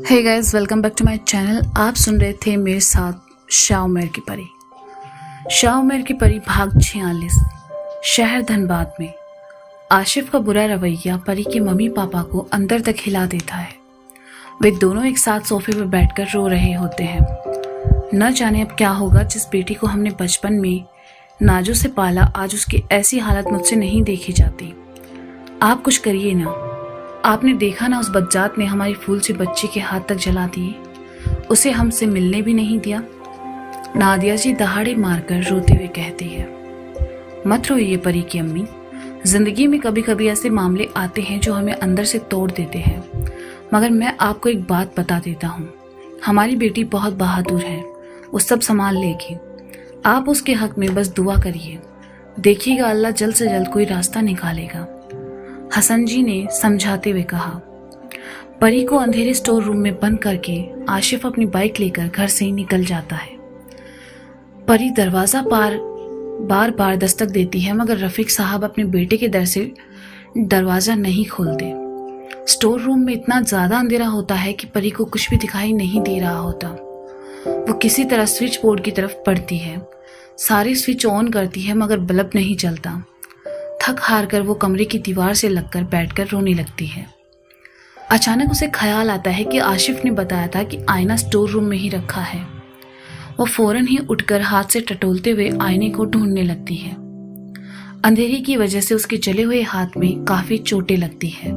Hey guys, welcome back to my channel. आप सुन रहे थे मेरे साथ शाह उमर की परी। शाह उमर की परी भाग 46। शहर धनबाद में आशिफ का बुरा रवैया परी के मम्मी पापा को अंदर तक हिला देता है। वे दोनों एक साथ सोफे पर बैठकर रो रहे होते हैं। न जाने अब क्या होगा। जिस बेटी को हमने बचपन में नाजों से पाला, आज उसकी ऐसी हालत मुझसे नहीं देखी जाती। आप कुछ करिए ना। आपने देखा ना, उस बज्जात ने हमारी फूल सी बच्ची के हाथ तक जला दिए। उसे हमसे मिलने भी नहीं दिया। नादिया जी दहाड़े मारकर रोते हुए कहती है, मत रोइए परी की अम्मी। जिंदगी में कभी कभी ऐसे मामले आते हैं जो हमें अंदर से तोड़ देते हैं। मगर मैं आपको एक बात बता देता हूँ, हमारी बेटी बहुत बहादुर है, वो सब संभाल लेगी। आप उसके हक में बस दुआ करिए, देखिएगा अल्लाह जल्द से जल्द कोई रास्ता निकालेगा। हसन जी ने समझाते हुए कहा। परी को अंधेरे स्टोर रूम में बंद करके आशिफ अपनी बाइक लेकर घर से निकल जाता है। परी दरवाजा बार बार दस्तक देती है, मगर रफीक साहब अपने बेटे के डर से दरवाजा नहीं खोलते। स्टोर रूम में इतना ज्यादा अंधेरा होता है कि परी को कुछ भी दिखाई नहीं दे रहा होता। वो किसी तरह स्विच बोर्ड की तरफ बढ़ती है, सारे स्विच ऑन करती है, मगर बल्ब नहीं जलता। थक हार कर वो कमरे की दीवार से लगकर बैठकर रोने लगती है। अचानक उसे ख्याल आता है कि आशिफ ने बताया था कि आईना स्टोर रूम में ही रखा है। वो फौरन ही उठकर हाथ से टटोलते हुए आईने को ढूंढने लगती है। अंधेरे की वजह से उसके जले हुए हाथ में काफी चोटें लगती है,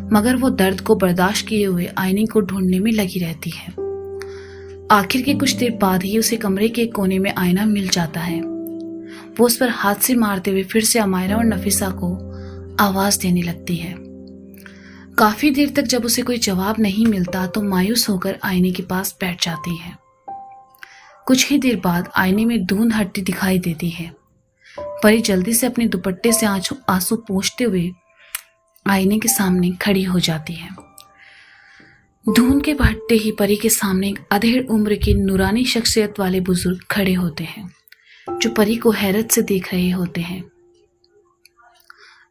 मगर वो दर्द को बर्दाश्त किए हुए आईने को ढूंढने में लगी रहती है। आखिर के कुछ देर बाद ही उसे कमरे के कोने में आईना मिल जाता है। वो उस पर हाथ से मारते हुए फिर से अमायरा और नफीसा को आवाज देने लगती है। काफी देर तक जब उसे कोई जवाब नहीं मिलता तो मायूस होकर आईने के पास बैठ जाती है। कुछ ही देर बाद आईने में धुंध हटती दिखाई देती है। परी जल्दी से अपने दुपट्टे से आंसू पोंछते हुए आईने के सामने खड़ी हो जाती है। धुंध के हटते ही परी के सामने एक अधेड़ उम्र की नूरानी शख्सियत वाले बुजुर्ग खड़े होते हैं, जो परी को हैरत से देख रहे होते हैं।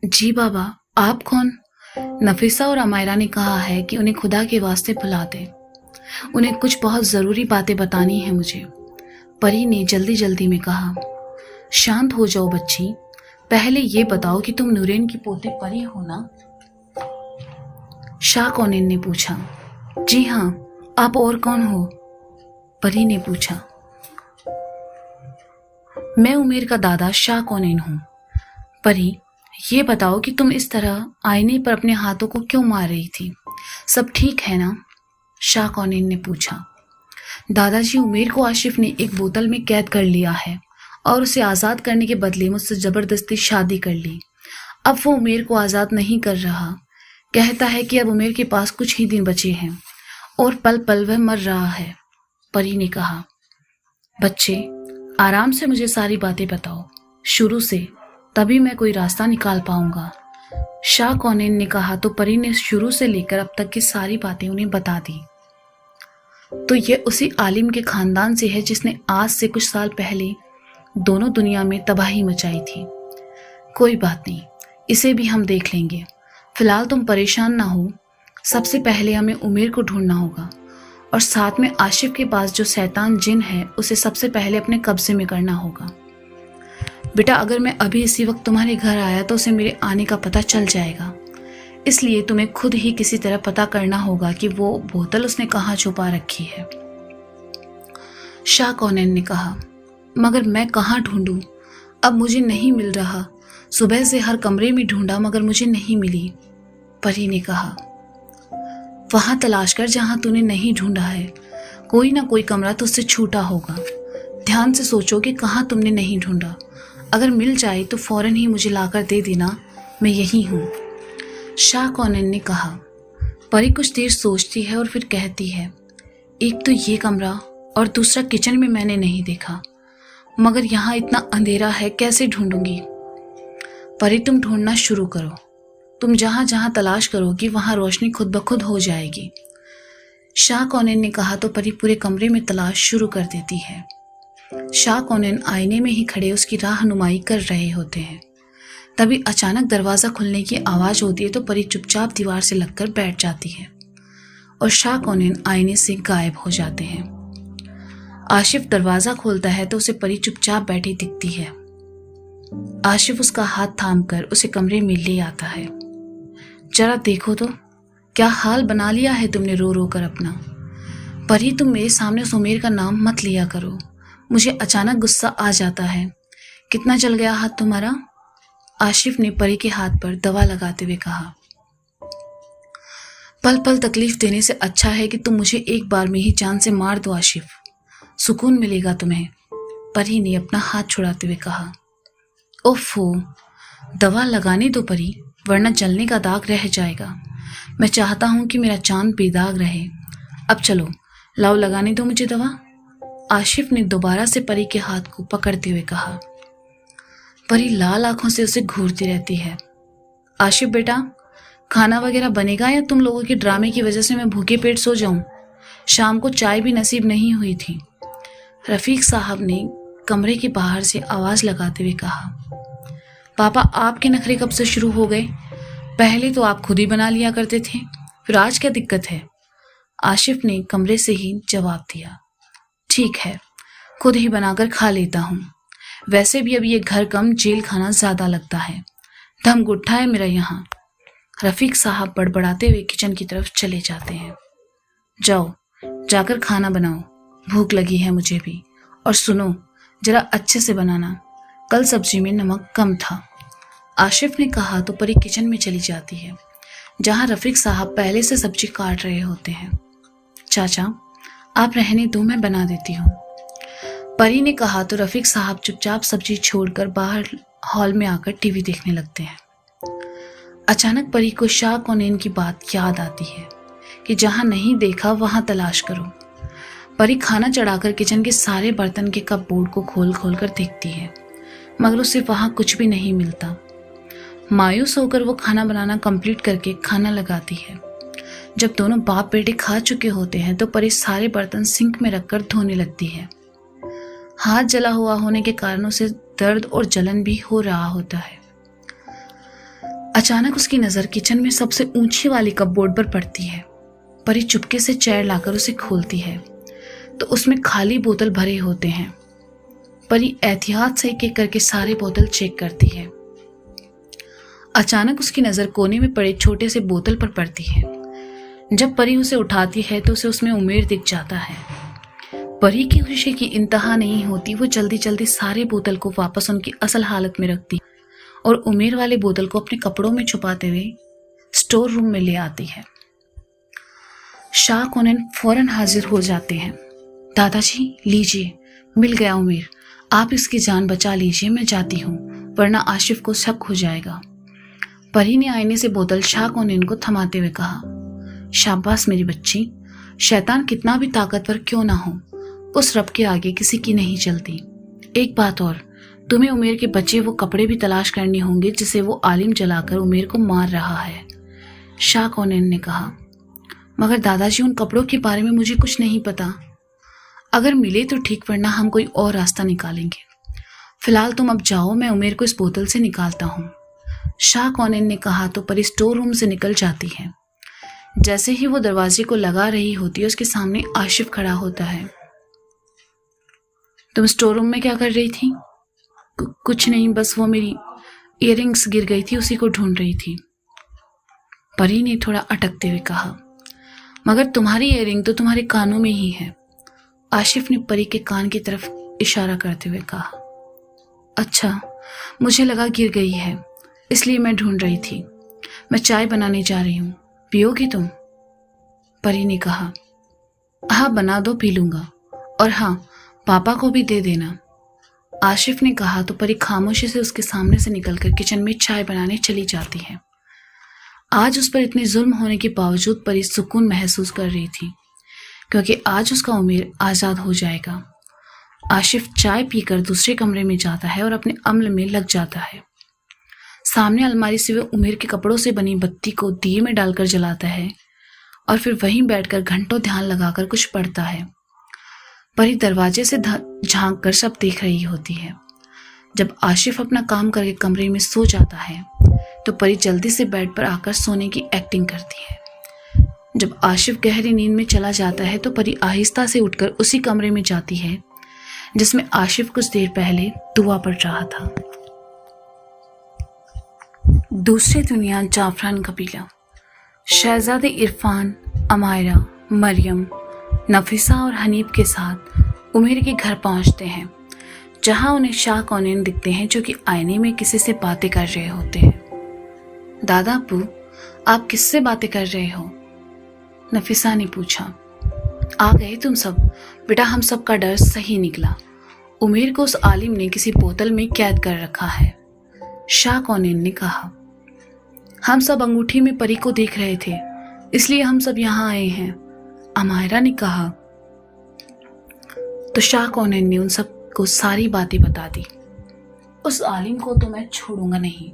जी बाबा, आप कौन? नफीसा और अमायरा ने कहा है कि उन्हें खुदा के वास्ते बुला दें, उन्हें कुछ बहुत जरूरी बातें बतानी है मुझे। परी ने जल्दी जल्दी में कहा। शांत हो जाओ बच्ची, पहले ये बताओ कि तुम नूरेन की पोते परी हो ना? शाह कौनेन ने पूछा। जी हाँ, आप और कौन हो? परी ने पूछा। मैं उमेर का दादा शाह कौनेन हूँ। परी, ये बताओ कि तुम इस तरह आईने पर अपने हाथों को क्यों मार रही थी? सब ठीक है ना? शाह कौनेन ने पूछा। दादाजी, उमेर को आशिफ ने एक बोतल में कैद कर लिया है और उसे आज़ाद करने के बदले मुझसे ज़बरदस्ती शादी कर ली। अब वो उमेर को आज़ाद नहीं कर रहा। कहता है कि अब उमेर के पास कुछ ही दिन बचे हैं और पल पल वह मर रहा है। परी ने कहा। बच्चे, आराम से मुझे सारी बातें बताओ, शुरू से, तभी मैं कोई रास्ता निकाल पाऊंगा। शाह कौनेन ने कहा तो परी ने शुरू से लेकर अब तक की सारी बातें उन्हें बता दी। तो ये उसी आलिम के खानदान से है जिसने आज से कुछ साल पहले दोनों दुनिया में तबाही मचाई थी। कोई बात नहीं, इसे भी हम देख लेंगे। फिलहाल तुम परेशान ना हो। सबसे पहले हमें उमेर को ढूंढना होगा और साथ में आशिफ के पास जो शैतान जिन है उसे सबसे पहले अपने कब्जे में करना होगा। बेटा, अगर मैं अभी इसी वक्त तुम्हारे घर आया तो उसे मेरे आने का पता चल जाएगा, इसलिए तुम्हें खुद ही किसी तरह पता करना होगा कि वो बोतल उसने कहाँ छुपा रखी है। शाह कौनेन ने कहा। मगर मैं कहाँ ढूंढूं? अब मुझे नहीं मिल रहा। सुबह से हर कमरे में ढूंढा मगर मुझे नहीं मिली। परी ने कहा। वहां तलाश कर जहां तूने नहीं ढूंढा है। कोई ना कोई कमरा तो उससे छूटा होगा। ध्यान से सोचो कि कहाँ तुमने नहीं ढूंढा। अगर मिल जाए तो फौरन ही मुझे लाकर दे देना, मैं यही हूँ। शाह कौनेन ने कहा। परी कुछ देर सोचती है और फिर कहती है, एक तो ये कमरा और दूसरा किचन में मैंने नहीं देखा, मगर यहाँ इतना अंधेरा है, कैसे ढूंढूंगी? परी, तुम ढूंढना शुरू करो। तुम जहां जहां तलाश करोगी वहां रोशनी खुद ब खुद हो जाएगी। शाह कौनेन ने कहा तो परी पूरे कमरे में तलाश शुरू कर देती है। शाह कौनेन आईने में ही खड़े उसकी राहनुमाई कर रहे होते हैं। तभी अचानक दरवाजा खुलने की आवाज होती है तो परी चुपचाप दीवार से लगकर बैठ जाती है। और शाह कौनैन आईने से गायब हो जाते हैं। आशिफ दरवाजा खोलता है तो उसे परी चुपचाप बैठी दिखती है। आशिफ उसका हाथ थामकर उसे कमरे में ले आता है। जरा देखो तो क्या हाल बना लिया है तुमने रो रो कर अपना। परी, तुम मेरे सामने उस उमेर का नाम मत लिया करो, मुझे अचानक गुस्सा आ जाता है। कितना जल गया हाथ तुम्हारा? आशिफ ने परी के हाथ पर दवा लगाते हुए कहा। पल पल तकलीफ देने से अच्छा है कि तुम मुझे एक बार में ही जान से मार दो आशिफ, सुकून मिलेगा तुम्हें, परी ने अपना हाथ छुड़ाते हुए कहा। ओफो, दवा लगाने दो परी, वरना जलने का दाग रह जाएगा। मैं चाहता हूं कि मेरा चांद बेदाग रहे। अब चलो, लाओ लगाने दो मुझे दवा। आशिफ ने दोबारा से परी के हाथ को पकड़ते हुए कहा। परी लाल आंखों से उसे घूरती रहती है। आशिफ बेटा, खाना वगैरह बनेगा या तुम लोगों के ड्रामे की वजह से मैं भूखे पेट सो जाऊं? शाम को चाय भी नसीब नहीं हुई थी, रफीक साहब ने कमरे के बाहर से आवाज लगाते हुए कहा। पापा, आपके नखरे कब से शुरू हो गए? पहले तो आप खुद ही बना लिया करते थे, फिर आज क्या दिक्कत है? आशिफ ने कमरे से ही जवाब दिया। ठीक है, खुद ही बनाकर खा लेता हूँ। वैसे भी अब ये घर कम जेल खाना ज्यादा लगता है। दम गुट्ठा है मेरा यहाँ। रफीक साहब बड़बड़ाते हुए किचन की तरफ चले जाते हैं। जाओ, जाकर खाना बनाओ, भूख लगी है मुझे भी। और सुनो, जरा अच्छे से बनाना, कल सब्जी में नमक कम था। आशिफ ने कहा तो परी किचन में चली जाती है, जहां रफीक साहब पहले से सब्जी काट रहे होते हैं। चाचा, आप रहने दो, मैं बना देती हूँ, परी ने कहा तो रफीक साहब चुपचाप सब्जी छोड़कर बाहर हॉल में आकर टीवी देखने लगते हैं। अचानक परी को शाह कौनैन की बात याद आती है कि जहां नहीं देखा वहां तलाश करो। परी खाना चढ़ाकर किचन के सारे बर्तन के कपबोर्ड को खोल खोल कर देखती है, मगर उसे वहां कुछ भी नहीं मिलता। मायूस होकर वो खाना बनाना कंप्लीट करके खाना लगाती है। जब दोनों बाप बेटे खा चुके होते हैं तो परी सारे बर्तन सिंक में रखकर धोने लगती है। हाथ जला हुआ होने के कारण उसे दर्द और जलन भी हो रहा होता है। अचानक उसकी नजर किचन में सबसे ऊंची वाली कपबोर्ड पर पड़ती है। परी चुपके से चेयर लाकर उसे खोलती है तो उसमें खाली बोतल भरे होते हैं। परी एहतियात से एक एक करके सारे बोतल चेक करती है। अचानक उसकी नजर कोने में पड़े छोटे से बोतल पर पड़ती है। जब परी उसे उठाती है तो उसे उसमें उमेर दिख जाता है। परी की खुशी की इंतहा नहीं होती। वो जल्दी जल्दी सारे बोतल को वापस उनकी असल हालत में रखती और उमेर वाले बोतल को अपने कपड़ों में छुपाते हुए स्टोर रूम में ले आती है। शाह कौनैन फौरन हाजिर हो जाते हैं। दादाजी, लीजिए, मिल गया उमेर, आप इसकी जान बचा लीजिए, मैं जाती हूँ, वरना आशिफ को शक हो जाएगा। परी ने आईने से बोतल शाह कौनैन को थमाते हुए कहा। शाबाश मेरी बच्ची, शैतान कितना भी ताकतवर क्यों ना हो, उस रब के आगे किसी की नहीं चलती। एक बात और, तुम्हें उमेर के बचे वो कपड़े भी तलाश करने होंगे जिसे वो आलिम जलाकर उमेर को मार रहा है, शाह कौनैन ने कहा। मगर दादाजी, उन कपड़ों के बारे में मुझे कुछ नहीं पता। अगर मिले तो ठीक, वरना हम कोई और रास्ता निकालेंगे। फिलहाल तुम अब जाओ, मैं उमेर को इस बोतल से निकालता हूँ, शाह कौनैन ने कहा तो परी स्टोर रूम से निकल जाती है। जैसे ही वो दरवाजे को लगा रही होती है, उसके सामने आशिफ खड़ा होता है। तुम स्टोर रूम में क्या कर रही थी? कुछ नहीं, बस वो मेरी इयररिंग्स गिर गई थी, उसी को ढूंढ रही थी, परी ने थोड़ा अटकते हुए कहा। मगर तुम्हारी इयररिंग तो तुम्हारे कानों में ही है, आशिफ ने परी के कान की तरफ इशारा करते हुए कहा। अच्छा, मुझे लगा गिर गई है, इसलिए मैं ढूंढ रही थी। मैं चाय बनाने जा रही हूँ, पियोगी तुम? परी ने कहा। हाँ, बना दो, पी लूंगा, और हाँ, पापा को भी दे देना, आशिफ ने कहा तो परी खामोशी से उसके सामने से निकलकर किचन में चाय बनाने चली जाती है। आज उस पर इतने जुल्म होने के बावजूद परी सुकून महसूस कर रही थी, क्योंकि आज उसका उमेर आज़ाद हो जाएगा। आशिफ चाय पीकर दूसरे कमरे में जाता है और अपने अमल में लग जाता है। सामने अलमारी से वह उमेर के कपड़ों से बनी बत्ती को दिए में डालकर जलाता है और फिर वहीं बैठकर घंटों ध्यान लगाकर कुछ पढ़ता है। परी दरवाजे से झांक कर सब देख रही होती है। जब आशिफ अपना काम करके कमरे में सो जाता है तो परी जल्दी से बेड पर आकर सोने की एक्टिंग करती है। जब आशिफ गहरी नींद में चला जाता है तो परी आहिस्ता से उठकर उसी कमरे में जाती है जिसमें आशिफ कुछ देर पहले दुआ पढ़ रहा था। दूसरी दुनिया, जाफरान कबीला। शहजादे इरफान, अमायरा, मरियम, नफीसा और हनीफ के साथ उमेर के घर पहुंचते हैं, जहां उन्हें शाह कौनैन दिखते हैं जो कि आईने में किसी से बातें कर रहे होते हैं। दादा अब्बू, आप किससे बातें कर रहे हो? नफीसा ने पूछा। आ गए तुम सब। बेटा, हम सब का डर सही निकला। उमेर को उस आलिम ने किसी बोतल में कैद कर रखा है, शाह कौनैन ने कहा। हम सब अंगूठी में परी को देख रहे थे, इसलिए हम सब यहाँ आए हैं, अमायरा ने कहा। तो शाह कौनैन ने उन सब को सारी बातें बता दी। उस आलिम को तो मैं छोड़ूंगा नहीं।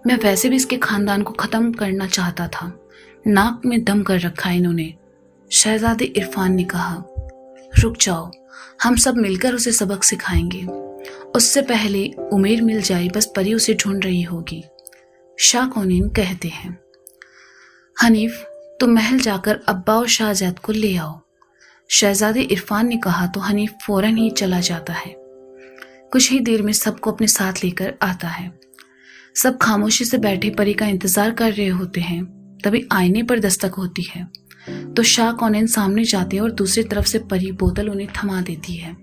मैं वैसे भी इसके खानदान को खत्म करना चाहता था। नाक में दम कर रखा है इन्होंने, शहजादे इरफान ने कहा। रुक जाओ, हम सब मिलकर उसे सबक सिखाएंगे। उससे पहले उमेर मिल जाए, बस परी उसे ढूंढ रही होगी, शाह कौनैन कहते हैं। हनीफ, तुम महल जाकर अब्बा और शाहजैद को ले आओ, शहजादे इरफान ने कहा। तो हनीफ फौरन ही चला जाता है। कुछ ही देर में सबको अपने साथ लेकर आता है। सब खामोशी से बैठे परी का इंतजार कर रहे होते हैं। तभी आईने पर दस्तक होती है तो शाह कौनैन सामने जाते हैं और दूसरी तरफ से परी बोतल उन्हें थमा देती है।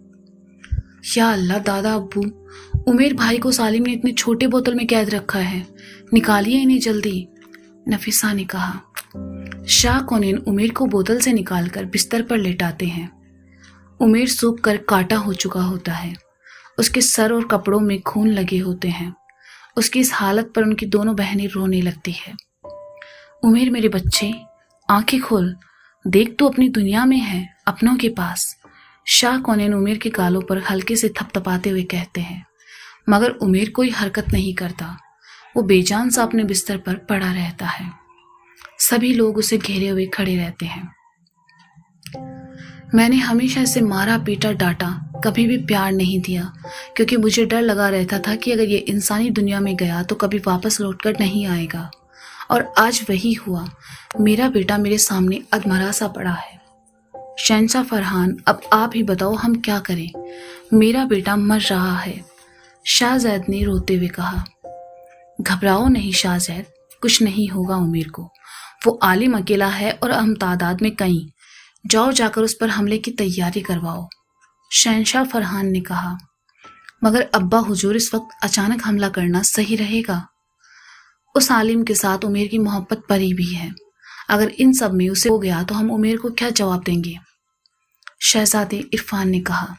या अल्लाह दादा अब्बू, उमेर भाई को सालिम ने इतने छोटे बोतल में कैद रखा है, निकालिए इन्हें जल्दी, नफीसा ने कहा। शाह कौनैन उमेर को बोतल से निकालकर बिस्तर पर लेटाते हैं। उमेर सूख कर काटा हो चुका होता है। उसके सर और कपड़ों में खून लगे होते हैं। उसकी इस हालत पर उनकी दोनों बहनें रोने लगती है। उमेर मेरे बच्चे, आंखें खोल, देख तू अपनी दुनिया में है, अपनों के पास, शाह कौनैन उमेर के गालों पर हल्के से थपथपाते हुए कहते हैं। मगर उमेर कोई हरकत नहीं करता। वो बेजान सा अपने बिस्तर पर पड़ा रहता है। सभी लोग उसे घेरे हुए खड़े रहते हैं। मैंने हमेशा इसे मारा, पीटा, डांटा, कभी भी प्यार नहीं दिया, क्योंकि मुझे डर लगा रहता था कि अगर ये इंसानी दुनिया में गया तो कभी वापस लौटकर नहीं आएगा। और आज वही हुआ। मेरा बेटा मेरे सामने अधमरा सा पड़ा है। शहंशाह फरहान, अब आप ही बताओ हम क्या करें? मेरा बेटा मर रहा है, शाहजैद ने रोते हुए कहा। घबराओ नहीं शाहजैद, कुछ नहीं होगा उमेर को। वो आलिम अकेला है और हम तादाद में कई। जाओ जाकर उस पर हमले की तैयारी करवाओ, शहंशाह फरहान ने कहा। मगर अब्बा हुजूर, इस वक्त अचानक हमला करना सही रहेगा। उस आलिम के साथ उमेर की मोहब्बत परी भी है। अगर इन सब में उसे हो गया तो हम उमेर को क्या जवाब देंगे, शहजादे इरफान ने कहा।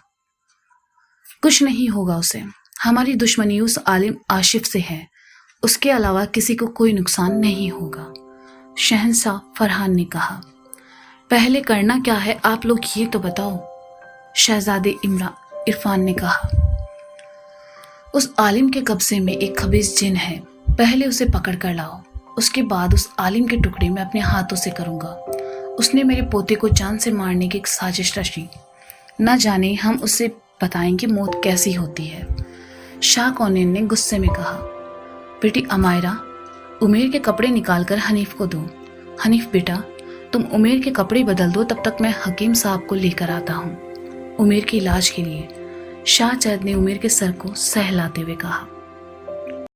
कुछ नहीं होगा उसे। हमारी दुश्मनी उस आलिम आशिफ से है, उसके अलावा किसी को कोई नुकसान नहीं होगा, शहंशाह फरहान ने कहा। पहले करना क्या है आप लोग ये तो बताओ, शहजादे इरफान ने कहा। उस आलिम के कब्जे में एक खबीस जिन है, पहले उसे पकड़ कर लाओ, उसके बाद उस आलिम के टुकड़े मैं अपने हाथों से करूंगा। उसने मेरे पोते को जान से मारने की एक साजिश रची। न जाने हम उससे बताएंगे मौत कैसी होती है, शाह कौनैन ने गुस्से में कहा। बेटी अमायरा, उमेर के कपड़े निकालकर हनीफ को दो। हनीफ बेटा, तुम उमेर के कपड़े बदल दो, तब तक मैं हकीम साहब को लेकर आता हूँ उमेर के इलाज के लिए, शाहजैद ने उमेर के सर को सहलाते हुए कहा।